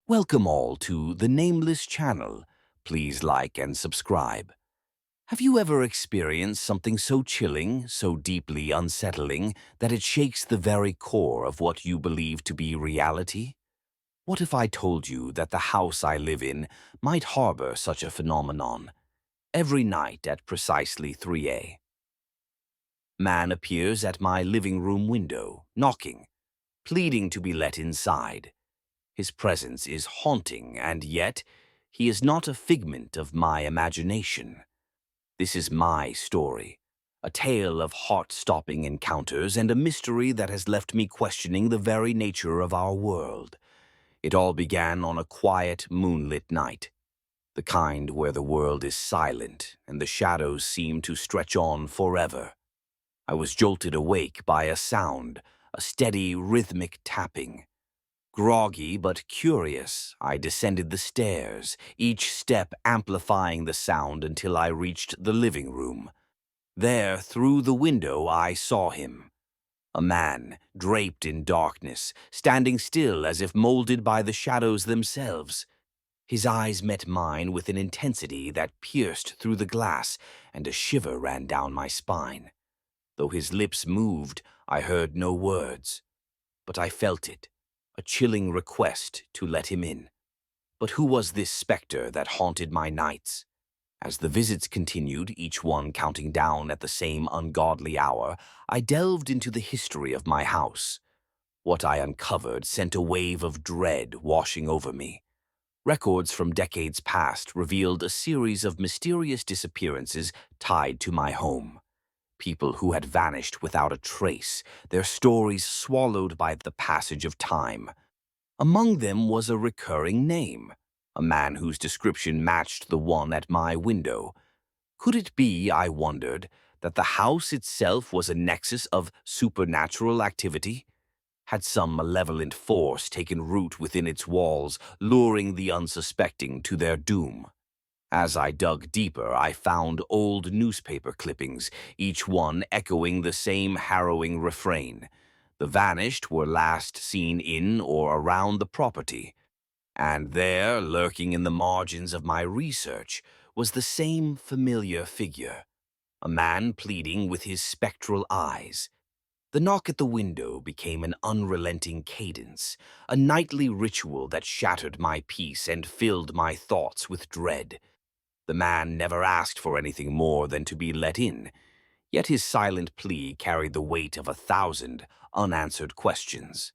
Welcome all to the Nameless channel. Please like and subscribe. Have you ever experienced something so chilling, so deeply unsettling, that it shakes the very core of what you believe to be reality? What if I told you that the house I live in might harbor such a phenomenon? Every night at precisely 3 a.m., man appears at my living room window, knocking, pleading to be let inside. His presence is haunting, and yet he is not a figment of my imagination. This is my story, a tale of heart-stopping encounters and a mystery that has left me questioning the very nature of our world. It all began on a quiet, moonlit night, the kind where the world is silent and the shadows seem to stretch on forever. I was jolted awake by a sound, a steady, rhythmic tapping. Groggy but curious, I descended the stairs, each step amplifying the sound until I reached the living room. There, through the window, I saw him. A man, draped in darkness, standing still as if molded by the shadows themselves. His eyes met mine with an intensity that pierced through the glass, and a shiver ran down my spine. Though his lips moved, I heard no words. But I felt it, a chilling request to let him in. But who was this specter that haunted my nights? As the visits continued, each one counting down at the same ungodly hour, I delved into the history of my house. What I uncovered sent a wave of dread washing over me. Records from decades past revealed a series of mysterious disappearances tied to my home. People who had vanished without a trace, their stories swallowed by the passage of time. Among them was a recurring name, a man whose description matched the one at my window. Could it be, I wondered, that the house itself was a nexus of supernatural activity? Had some malevolent force taken root within its walls, luring the unsuspecting to their doom? As I dug deeper, I found old newspaper clippings, each one echoing the same harrowing refrain. The vanished were last seen in or around the property. And there, lurking in the margins of my research, was the same familiar figure, a man pleading with his spectral eyes. The knock at the window became an unrelenting cadence, a nightly ritual that shattered my peace and filled my thoughts with dread. The man never asked for anything more than to be let in, yet his silent plea carried the weight of 1,000 unanswered questions.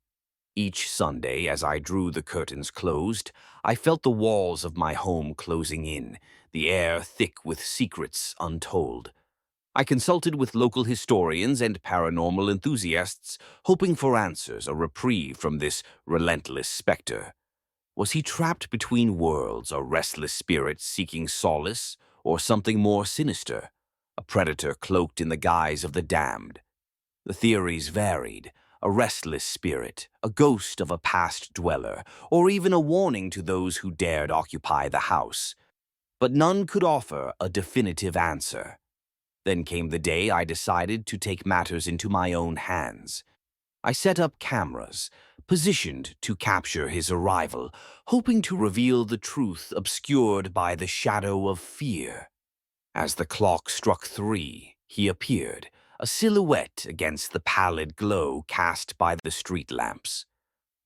Each Sunday, as I drew the curtains closed, I felt the walls of my home closing in, the air thick with secrets untold. I consulted with local historians and paranormal enthusiasts, hoping for answers, a reprieve from this relentless specter. Was he trapped between worlds, a restless spirit seeking solace, or something more sinister, a predator cloaked in the guise of the damned? The theories varied, a restless spirit, a ghost of a past dweller, or even a warning to those who dared occupy the house. But none could offer a definitive answer. Then came the day I decided to take matters into my own hands. I set up cameras, positioned to capture his arrival, hoping to reveal the truth obscured by the shadow of fear. As the clock struck 3, he appeared, a silhouette against the pallid glow cast by the street lamps.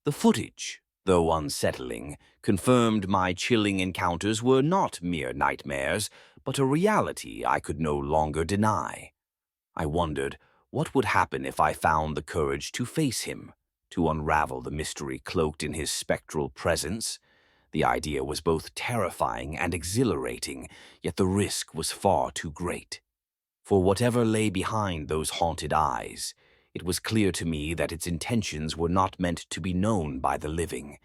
The footage, though unsettling, confirmed my chilling encounters were not mere nightmares, but a reality I could no longer deny. I wondered, what would happen if I found the courage to face him, to unravel the mystery cloaked in his spectral presence? The idea was both terrifying and exhilarating, yet the risk was far too great. For whatever lay behind those haunted eyes, it was clear to me that its intentions were not meant to be known by the living.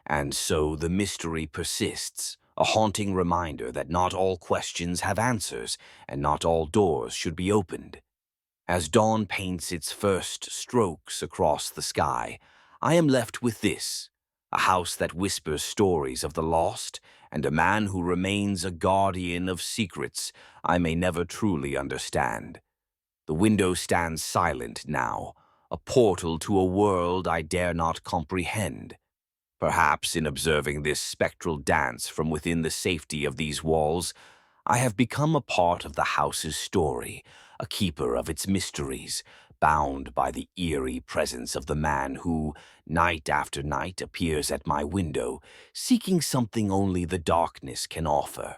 And so the mystery persists, a haunting reminder that not all questions have answers, and not all doors should be opened. As dawn paints its first strokes across the sky, I am left with this, a house that whispers stories of the lost, and a man who remains a guardian of secrets I may never truly understand. The window stands silent now, a portal to a world I dare not comprehend. Perhaps in observing this spectral dance from within the safety of these walls, I have become a part of the house's story, a keeper of its mysteries, bound by the eerie presence of the man who, night after night, appears at my window, seeking something only the darkness can offer.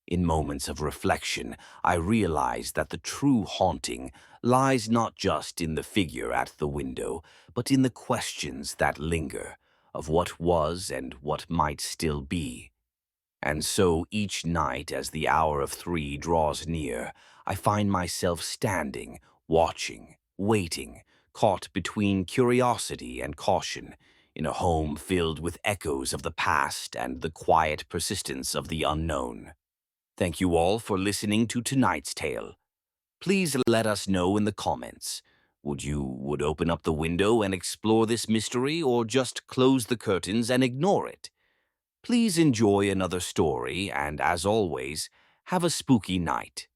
In moments of reflection, I realize that the true haunting lies not just in the figure at the window, but in the questions that linger, of what was and what might still be. And so each night as the hour of 3 draws near, I find myself standing, watching, waiting, caught between curiosity and caution, in a home filled with echoes of the past and the quiet persistence of the unknown. Thank you all for listening to tonight's tale. Please let us know in the comments. Would open up the window and explore this mystery, or just close the curtains and ignore it? Please enjoy another story, and as always, have a spooky night.